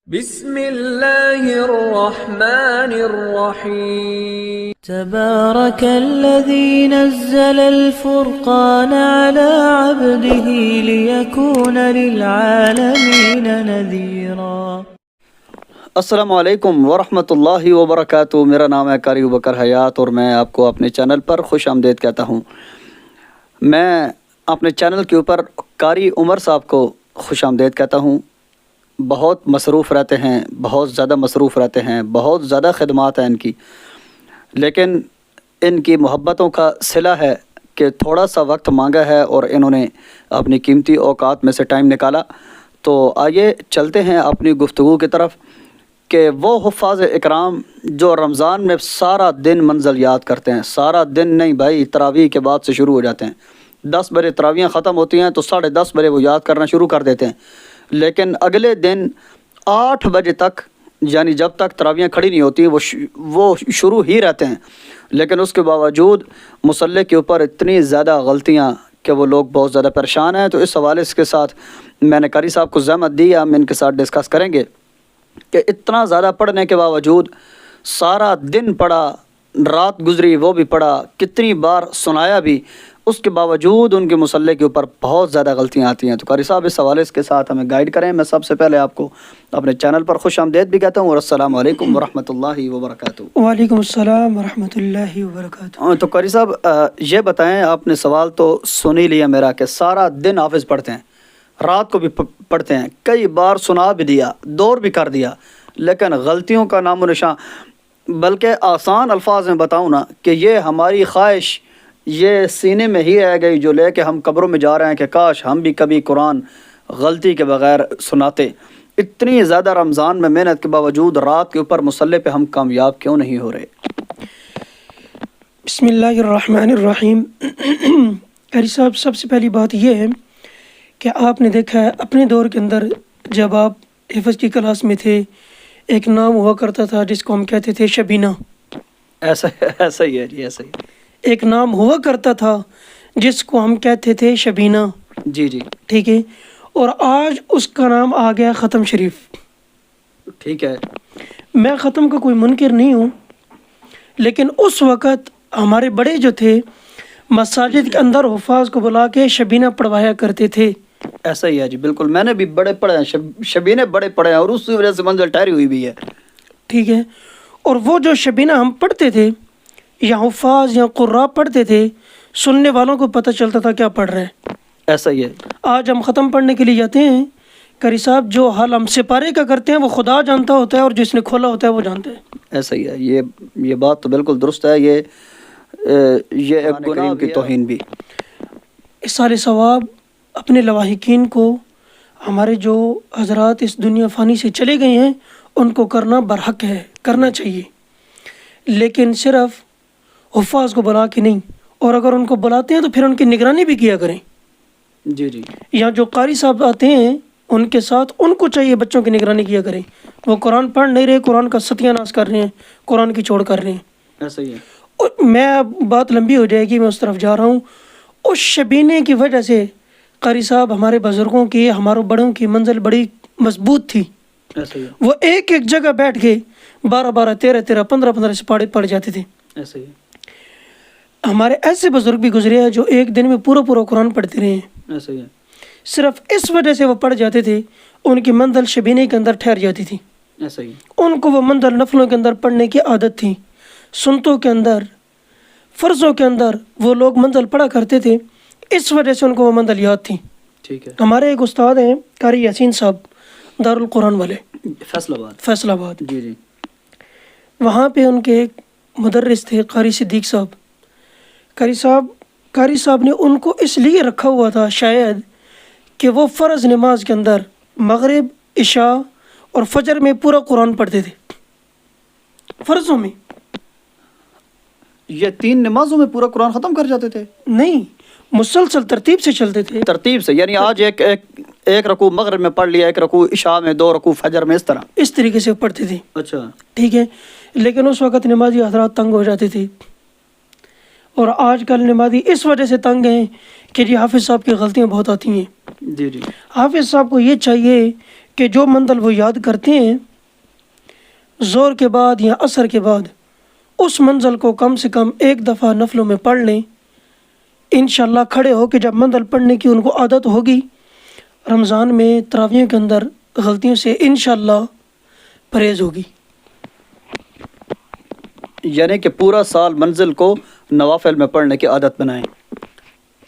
بسم اللہ الرحمن الرحیم تبارك الذي نزل الفرقان على عبده ليكون للعالمين نذيرا۔ السلام علیکم ورحمۃ اللہ وبرکاتہ۔ میرا نام ہے قاری ابوبکر حیات اور میں آپ کو اپنے چینل پر خوش آمدید کہتا ہوں۔ میں اپنے چینل کے اوپر قاری عمر صاحب کو خوش آمدید کہتا ہوں۔ بہت مصروف رہتے ہیں، بہت زیادہ مصروف رہتے ہیں، بہت زیادہ خدمات ہیں ان کی، لیکن ان کی محبتوں کا صلہ ہے کہ تھوڑا سا وقت مانگا ہے اور انہوں نے اپنی قیمتی اوقات میں سے ٹائم نکالا۔ تو آئیے چلتے ہیں اپنی گفتگو کی طرف کہ وہ حفاظ اکرام جو رمضان میں سارا دن منزل یاد کرتے ہیں، سارا دن نہیں بھائی، تراویح کے بعد سے شروع ہو جاتے ہیں، 10 بجے تراویحیں ختم ہوتی ہیں تو 10:30 بجے وہ یاد کرنا شروع کر دیتے ہیں، لیکن اگلے دن 8 بجے تک، یعنی جب تک تراویحیں کھڑی نہیں ہوتی وہ شروع ہی رہتے ہیں، لیکن اس کے باوجود مصلی کے اوپر اتنی زیادہ غلطیاں کہ وہ لوگ بہت زیادہ پریشان ہیں۔ تو اس حوالے کے ساتھ میں نے قاری صاحب کو زحمت دی، ہم ان کے ساتھ ڈسکس کریں گے کہ اتنا زیادہ پڑھنے کے باوجود سارا دن پڑھا، رات گزری وہ بھی پڑھا، کتنی بار سنایا بھی، اس کے باوجود ان کے مصلی کے اوپر بہت زیادہ غلطیاں آتی ہیں۔ تو قاری صاحب اس حوالے کے ساتھ ہمیں گائیڈ کریں۔ میں سب سے پہلے آپ کو اپنے چینل پر خوش آمدید بھی کہتا ہوں اور السلام علیکم ورحمۃ اللہ وبرکاتہ۔ وعلیکم السلام ورحمۃ اللہ وبرکاتہ۔ تو قاری صاحب یہ بتائیں، آپ نے سوال تو سن ہی لیا میرا کہ سارا دن حافظ پڑھتے ہیں، رات کو بھی پڑھتے ہیں، کئی بار سنا بھی دیا، دور بھی کر دیا، لیکن غلطیوں کا نام و نشان، بلکہ آسان الفاظ میں بتاؤں نا کہ یہ ہماری خواہش یہ سینے میں ہی رہ گئی جو لے کے ہم قبروں میں جا رہے ہیں کہ کاش ہم بھی کبھی قرآن غلطی کے بغیر سناتے۔ اتنی زیادہ رمضان میں محنت کے باوجود رات کے اوپر مصلی پہ ہم کامیاب کیوں نہیں ہو رہے؟ بسم اللہ الرحمن الرحیم۔ قاری صاحب، سب سے پہلی بات یہ ہے کہ آپ نے دیکھا ہے اپنے دور کے اندر جب آپ حفظ کی کلاس میں تھے، ایک نام ہوا کرتا تھا جس کو ہم کہتے تھے شبینہ۔ ایسا ہی ہے جی، ایسا ہی۔ ایک نام ہوا کرتا تھا جس کو ہم کہتے تھے شبینہ، جی جی ٹھیک ہے، اور آج اس کا نام آ گیا ختم شریف۔ ٹھیک ہے۔ میں ختم کا کوئی منکر نہیں ہوں، لیکن اس وقت ہمارے بڑے جو تھے مساجد کے اندر حفاظ کو بلا کے شبینہ پڑھوایا کرتے تھے۔ ایسا ہی ہے جی، بالکل، میں نے بھی بڑے پڑھے ہیں، شبینے بڑے پڑھے ہیں اور اس کی وجہ سے منزل ٹھہری ہوئی بھی ہے۔ ٹھیک ہے، اور وہ جو شبینہ ہم پڑھتے تھے یا حفاظ یا قراء پڑھتے تھے، سننے والوں کو پتہ چلتا تھا کیا پڑھ رہے ہیں۔ ایسا ہی ہے۔ آج ہم ختم پڑھنے کے لیے جاتے ہیں، قاری صاحب جو حال ہم سپارے کا کرتے ہیں وہ خدا جانتا ہوتا ہے اور جس نے کھولا ہوتا ہے وہ جانتا ہے۔ ایسا ہی ہے، یہ بات تو بالکل درست ہے۔ یہ ایک گناہ کی توہین بھی۔ اِسال ثواب اپنے لواحقین کو، ہمارے جو حضرات اس دنیا فانی سے چلے گئے ہیں، ان کو کرنا برحق ہے، کرنا چاہیے، لیکن صرف حفاظ کو بلا کے نہیں، اور اگر ان کو بلاتے ہیں تو پھر ان کی نگرانی بھی کیا کریں۔ جی جی۔ یا جو قاری صاحب آتے ہیں ان کے ساتھ ان کو چاہیے بچوں کی نگرانی کیا کریں۔ وہ قرآن پڑھ نہیں رہے، قرآن کا ستیہ ناش کر رہے ہیں، قرآن کی چوڑ کر رہے ہیں۔ ایسا ہی ہے۔ اور میں اب بات لمبی ہو جائے گی، میں اس طرف جا رہا ہوں۔ اس شبینے کی وجہ سے قاری صاحب ہمارے بزرگوں کی، ہمارے بڑوں کی منزل بڑی مضبوط تھی۔ ایسا ہی ہے۔ وہ ایک ایک جگہ بیٹھ کے 12 13 15 سپاڑے پڑھ جاتے تھے۔ ایسا ہی ہے۔ ہمارے ایسے بزرگ بھی گزرے ہیں جو ایک دن میں پورا قرآن پڑھتے رہے ہیں۔ ایسا ہی ہے۔ صرف اس وجہ سے وہ پڑھ جاتے تھے، ان کی منزل شبینے کے اندر ٹھہر جاتی تھی۔ ایسا ہی ہے۔ ان کو وہ منزل نفلوں کے اندر پڑھنے کی عادت تھی، سنتوں کے اندر، فرضوں کے اندر وہ لوگ منزل پڑھا کرتے تھے، اس وجہ سے ان کو وہ منزل یاد تھی۔ ٹھیک ہے۔ ہمارے ایک استاد ہیں قاری یاسین صاحب، دارالقرآن والے، فیصل آباد۔ جی جی۔ وہاں پہ ان کے ایک مدرس تھے قاری صدیق صاحب۔ قاری صاحب نے ان کو اس لیے رکھا ہوا تھا شاید کہ وہ فرض نماز کے اندر مغرب، عشاء اور فجر میں پورا قرآن پڑھتے تھے، فرضوں میں۔ یہ 3 نمازوں میں پورا قرآن ختم کر جاتے تھے؟ نہیں، مسلسل ترتیب سے چلتے تھے۔ ترتیب سے، یعنی آج ایک رکوع مغرب میں پڑھ لیا، ایک رکوع عشاء میں، 2 رکوع فجر میں، اس طریقے سے پڑھتے تھے۔ اچھا، ٹھیک ہے، لیکن اس وقت نمازی حضرات تنگ ہو جاتے تھے، اور آج کل نمازی اس وجہ سے تنگ ہیں کہ جی حافظ صاحب کی غلطیاں بہت آتی ہیں۔ جی جی۔ حافظ صاحب کو یہ چاہیے کہ جو منزل وہ یاد کرتے ہیں ظہر کے بعد یا عصر کے بعد، اس منزل کو کم سے کم ایک دفعہ نفلوں میں پڑھ لیں. انشاءاللہ کھڑے ہو کے جب منزل پڑھنے کی ان کو عادت ہوگی، رمضان میں تراویح کے اندر غلطیوں سے انشاءاللہ پرہیز ہوگی. یعنی کہ پورا سال منزل کو نوافل میں پڑھنے کی عادت بنائیں.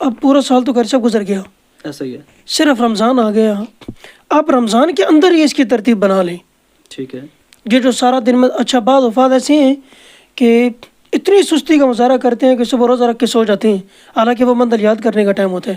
اب پورا سال تو کیسا گزر گیا، ایسا ہی ہے. صرف رمضان آ گیا. آپ رمضان کے اندر ہی اس کی ترتیب بنا لیں. ٹھیک ہے. یہ جو سارا دن میں اچھا بعض وفات ایسے ہیں کہ اتنی سستی کا مظاہرہ کرتے ہیں کہ صبح روزہ رکھ کے سو جاتے ہیں، حالانکہ وہ منزل یاد کرنے کا ٹائم ہوتا ہے.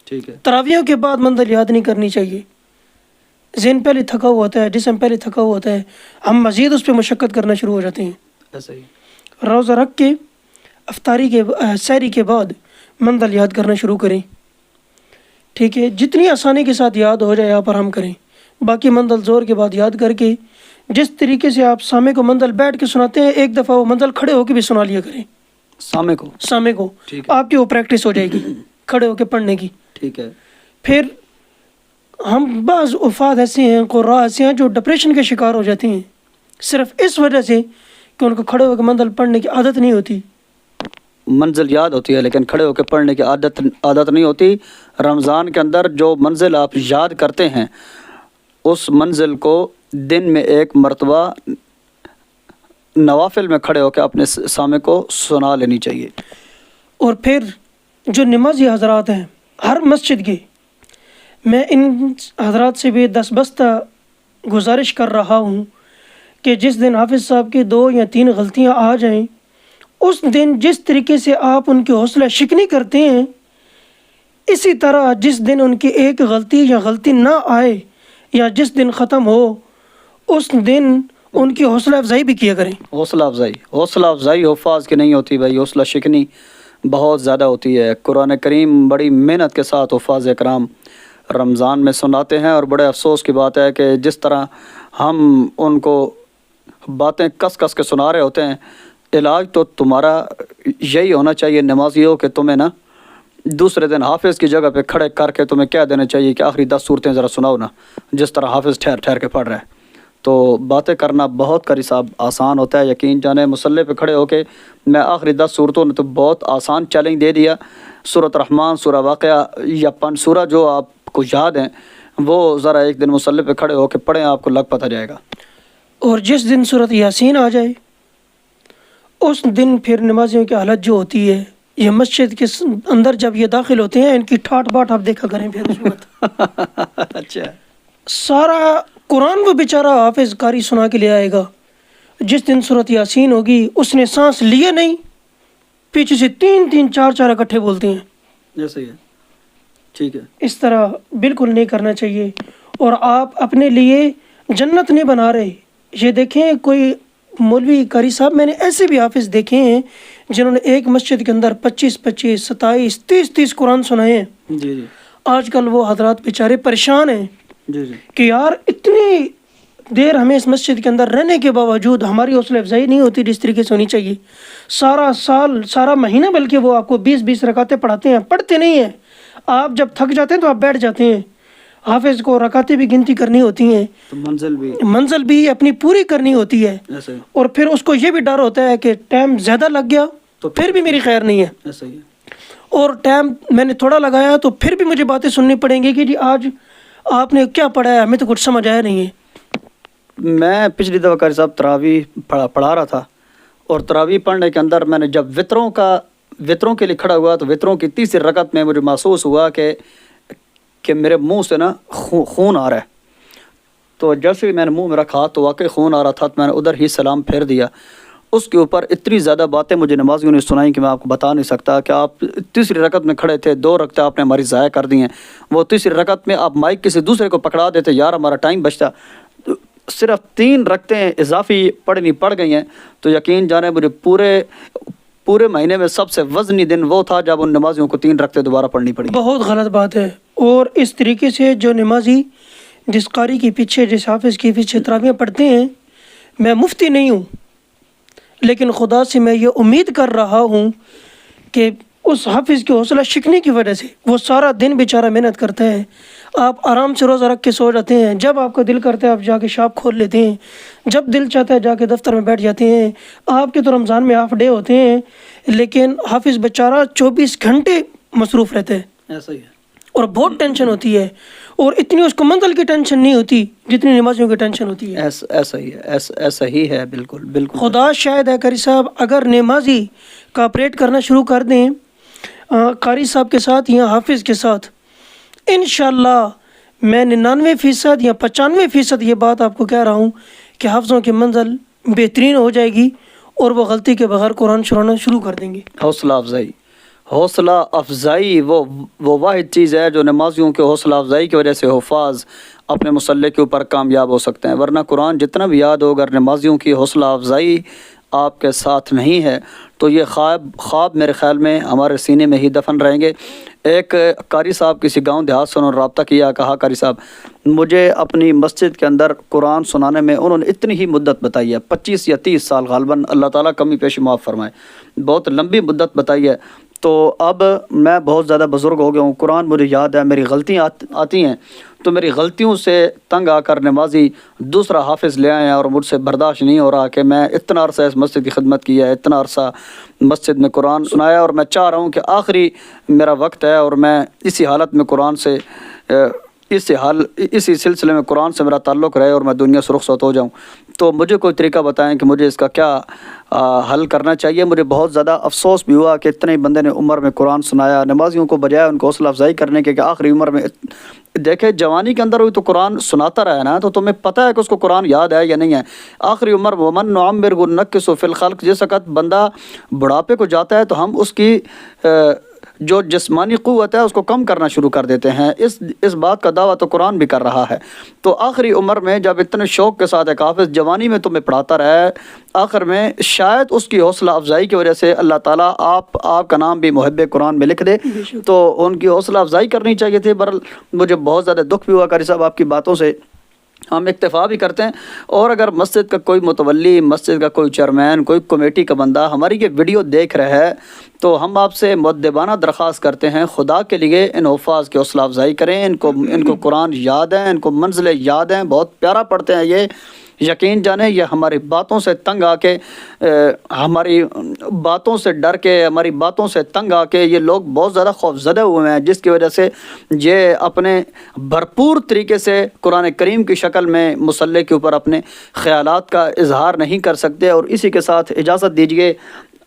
ٹھیک ہے. تراویحوں کے بعد منزل یاد نہیں کرنی چاہیے. ذہن پہلے تھکا ہوا ہوتا ہے، جسم پہلے تھکا ہوا ہوتا ہے، ہم مزید اس پہ مشقت کرنا شروع ہو جاتے ہیں. ایسا ہی. روزہ رکھ کے افطاری کے سحری کے بعد منزل یاد کرنا شروع کریں. ٹھیک ہے، جتنی آسانی کے ساتھ یاد ہو جائے آپ آرام کریں. باقی منزل زور کے بعد یاد کر کے جس طریقے سے آپ سامع کو منزل بیٹھ کے سناتے ہیں، ایک دفعہ وہ منزل کھڑے ہو کے بھی سنا لیا کریں. سامع کو ٹھیک ہے. آپ کی وہ پریکٹس ہو جائے گی کھڑے ہو کے پڑھنے کی. ٹھیک ہے. پھر ہم بعض وفات ایسے ہیں، قراء ایسے ہیں جو ڈپریشن کے شکار ہو جاتے ہیں صرف اس وجہ سے کہ ان کو کھڑے ہو کے منزل پڑھنے کی عادت نہیں ہوتی. منزل یاد ہوتی ہے لیکن کھڑے ہو کے پڑھنے کی عادت نہیں ہوتی. رمضان کے اندر جو منزل آپ یاد کرتے ہیں اس منزل کو دن میں ایک مرتبہ نوافل میں کھڑے ہو کے اپنے سامع کو سنا لینی چاہیے. اور پھر جو نمازی حضرات ہیں ہر مسجد کے، میں ان حضرات سے بھی دستبستہ گزارش کر رہا ہوں کہ جس دن حافظ صاحب کی 2 یا 3 غلطیاں آ جائیں، اس دن جس طریقے سے آپ ان کی حوصلہ شکنی کرتے ہیں، اسی طرح جس دن ان کی ایک غلطی یا غلطی نہ آئے یا جس دن ختم ہو، اس دن ان کی حوصلہ افزائی بھی کیا کریں. حوصلہ افزائی حفاظ کی نہیں ہوتی بھائی، حوصلہ شکنی بہت زیادہ ہوتی ہے. قرآن کریم بڑی محنت کے ساتھ حفاظ اکرام رمضان میں سناتے ہیں، اور بڑے افسوس کی بات ہے کہ جس طرح ہم ان کو باتیں کس کس کے سنا رہے ہوتے ہیں، علاج تو تمہارا یہی ہونا چاہیے نمازیوں کہ تمہیں نا دوسرے دن حافظ کی جگہ پہ کھڑے کر کے تمہیں کیا دینا چاہیے کہ آخری 10 صورتیں ذرا سناؤ نا، جس طرح حافظ ٹھہر کے پڑھ رہا ہے. تو باتیں کرنا بہت قاری صاحب آسان ہوتا ہے. یقین جانے مصلی پہ کھڑے ہو کے میں آخری 10 صورتوں نے تو بہت آسان چیلنج دے دیا. سورۃ رحمان، سورہ واقعہ یا 5 سورہ جو آپ کو یاد ہیں وہ ذرا ایک دن مصلی پہ کھڑے ہو کے پڑھیں، آپ کو لگ پتہ جائے گا. اور جس دن سورۃ یاسین آ جائے اس دن پھر نمازیوں کی حالت جو ہوتی ہے، یہ مسجد کے اندر جب یہ داخل ہوتے ہیں ان کی ٹھاٹ باٹ آپ دیکھا کریں. پھر اس وقت اچھا سارا قرآن وہ بیچارہ حافظ قاری سنا کے لے آئے گا. جس دن سورۃ یاسین ہوگی اس نے سانس لیے نہیں، پیچھے سے 3 4 اکٹھے بولتے ہیں. جیسے ہے. ٹھیک ہے. اس طرح بالکل نہیں کرنا چاہیے. اور آپ اپنے لیے جنت نہیں بنا رہے. یہ دیکھیں کوئی مولوی قاری صاحب، میں نے ایسے بھی حافظ دیکھے ہیں جنہوں نے ایک مسجد کے اندر 25 27 30 قرآن سنائے ہیں. جی جی. آج کل وہ حضرات بیچارے پریشان ہیں جی جی. کہ یار اتنی دیر ہمیں اس مسجد کے اندر رہنے کے باوجود ہماری حوصلہ افزائی نہیں ہوتی جس طریقے سے ہونی چاہیے. سارا سال سارا مہینہ بلکہ وہ آپ کو 20 رکعتیں پڑھاتے ہیں، پڑھتے نہیں ہیں. آپ جب تھک جاتے ہیں تو آپ بیٹھ جاتے ہیں. حافظ کو رکعتیں بھی گنتی کرنی ہوتی ہیں، تو منزل بھی اپنی پوری کرنی ہوتی ہے. اور پھر اس کو یہ بھی ڈر ہوتا ہے کہ ٹائم زیادہ لگ گیا تو پھر بھی میری خیر نہیں ہے. ایسا ہی ہے. اور ٹائم میں نے تھوڑا لگایا تو پھر بھی مجھے باتیں سننی پڑیں گی کہ جی آج آپ نے کیا پڑھا ہے، ہمیں تو کچھ سمجھ آیا نہیں ہے. میں پچھلی دفعہ قاری صاحب تراویح پڑھا رہا تھا، اور تراویح پڑھنے کے اندر میں نے جب وطروں کے لیے کھڑا ہوا تو وطروں کی 30 رکعت میں مجھے محسوس ہوا کہ میرے منہ سے نا خون آ رہا ہے. تو جیسے ہی میں نے منہ میں رکھا تو واقعی خون آ رہا تھا، تو میں نے ادھر ہی سلام پھیر دیا. اس کے اوپر اتنی زیادہ باتیں مجھے نمازیوں نے سنائیں کہ میں آپ کو بتا نہیں سکتا. کہ آپ 3 رکعت میں کھڑے تھے، 2 رکعتیں آپ نے ہماری ضائع کر دی ہیں. وہ 3 رکعت میں آپ مائک کسی دوسرے کو پکڑا دیتے، یار ہمارا ٹائم بچتا. صرف 3 رکعتیں اضافی پڑھ گئی ہیں. تو یقین جانے مجھے پورے مہینے میں سب سے وزنی دن وہ تھا جب ان نمازیوں کو 3 رکعتیں دوبارہ پڑھنی پڑی. بہت غلط بات ہے. اور اس طریقے سے جو نمازی جس قاری کے پیچھے، جس حافظ کے پیچھے تراویح پڑھتے ہیں، میں مفتی نہیں ہوں لیکن خدا سے میں یہ امید کر رہا ہوں کہ اس حافظ کی حوصلہ شکنی کی وجہ سے وہ سارا دن بیچارہ محنت کرتا ہے، آپ آرام سے روزہ رکھ کے سو جاتے ہیں، جب آپ کا دل کرتا ہے آپ جا کے شاپ کھول لیتے ہیں، جب دل چاہتا ہے جا کے دفتر میں بیٹھ جاتے ہیں، آپ کے تو رمضان میں ہاف ڈے ہوتے ہیں، لیکن حافظ بیچارہ 24 گھنٹے مصروف رہتا ہے، ایسا ہی ہے، اور بہت ٹینشن ہوتی ہے، اور اتنی اس کو منزل کی ٹینشن نہیں ہوتی جتنی نمازیوں کی ٹینشن ہوتی ہے۔ ایسا ہی ہے، ایسا ہی ہے، بالکل بالکل۔ خدا شاید ہے قاری صاحب، اگر نمازی کاپریٹ کرنا شروع کر دیں قاری صاحب کے ساتھ یا حافظ کے ساتھ، انشاءاللہ میں 99% یا 95% یہ بات آپ کو کہہ رہا ہوں کہ حافظوں کی منزل بہترین ہو جائے گی، اور وہ غلطی کے بغیر قرآن سنانا شروع کر دیں گے۔ حوصلہ افزائی وہ واحد چیز ہے جو نمازیوں کے حوصلہ افزائی کی وجہ سے حفاظ اپنے مسلح کے اوپر کامیاب ہو سکتے ہیں، ورنہ قرآن جتنا بھی یاد ہو، اگر نمازیوں کی حوصلہ افزائی آپ کے ساتھ نہیں ہے تو یہ خواب میرے خیال میں ہمارے سینے میں ہی دفن رہیں گے۔ ایک قاری صاحب کسی گاؤں دیہات سے انہوں نے رابطہ کیا، کہا قاری صاحب مجھے اپنی مسجد کے اندر قرآن سنانے میں، انہوں نے اتنی ہی مدت بتائی ہے، 25 یا 30 سال غالباً، اللہ تعالیٰ کمی پیشی معاف فرمائے، بہت لمبی مدت بتائی ہے۔ تو اب میں بہت زیادہ بزرگ ہو گیا ہوں، قرآن مجھے یاد ہے، میری غلطیاں آتی ہیں، تو میری غلطیوں سے تنگ آ کر نمازی دوسرا حافظ لے آئے ہیں، اور مجھ سے برداشت نہیں ہو رہا کہ میں اتنا عرصہ اس مسجد کی خدمت کی ہے، اتنا عرصہ مسجد میں قرآن سنایا، اور میں چاہ رہا ہوں کہ آخری میرا وقت ہے اور میں اسی حالت میں قرآن سے اسی سلسلے میں قرآن سے میرا تعلق رہے اور میں دنیا سے رخصت ہو جاؤں۔ تو مجھے کوئی طریقہ بتائیں کہ مجھے اس کا کیا حل کرنا چاہیے۔ مجھے بہت زیادہ افسوس بھی ہوا کہ اتنے بندے نے عمر میں قرآن سنایا، نمازیوں کو بجائے ان کو حوصلہ افزائی کرنے کے کہ آخری عمر میں دیکھے جوانی کے اندر ہوئی تو قرآن سناتا رہا نا، تو تمہیں پتہ ہے کہ اس کو قرآن یاد ہے یا نہیں ہے۔ آخری عمر ومن نعمرہ ننکسہ فی الخلق، جس وقت بندہ بڑھاپے کو جاتا ہے تو ہم اس کی جو جسمانی قوت ہے اس کو کم کرنا شروع کر دیتے ہیں۔ اس بات کا دعویٰ تو قرآن بھی کر رہا ہے۔ تو آخری عمر میں جب اتنے شوق کے ساتھ ایک حافظ جوانی میں تمہیں پڑھاتا رہا ہے، آخر میں شاید اس کی حوصلہ افزائی کی وجہ سے اللہ تعالیٰ آپ کا نام بھی محب قرآن میں لکھ دے، تو ان کی حوصلہ افزائی کرنی چاہیے تھی۔ بہرحال مجھے بہت زیادہ دکھ بھی ہوا قاری صاحب آپ کی باتوں سے، ہم اکتفا بھی کرتے ہیں۔ اور اگر مسجد کا کوئی متولی، مسجد کا کوئی چیئرمین، کوئی کمیٹی کا بندہ ہماری یہ ویڈیو دیکھ رہا ہے تو ہم آپ سے مؤدبانہ درخواست کرتے ہیں، خدا کے لیے ان حفاظ کی حوصلہ افزائی کریں، ان کو قرآن یاد ہے، ان کو منزلیں یاد ہیں، بہت پیارا پڑھتے ہیں یہ، یقین جانیں یہ ہماری باتوں سے تنگ آ کے، ہماری باتوں سے ڈر کے، ہماری باتوں سے تنگ آ کے یہ لوگ بہت زیادہ خوف زدہ ہوئے ہیں، جس کی وجہ سے یہ اپنے بھرپور طریقے سے قرآن کریم کی شکل میں مصلی کے اوپر اپنے خیالات کا اظہار نہیں کر سکتے۔ اور اسی کے ساتھ اجازت دیجیے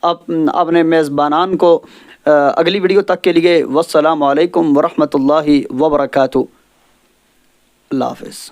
اپنے میزبانان کو اگلی ویڈیو تک کے لیے، والسلام علیکم ورحمۃ اللہ وبرکاتہ۔ اللہ حافظ۔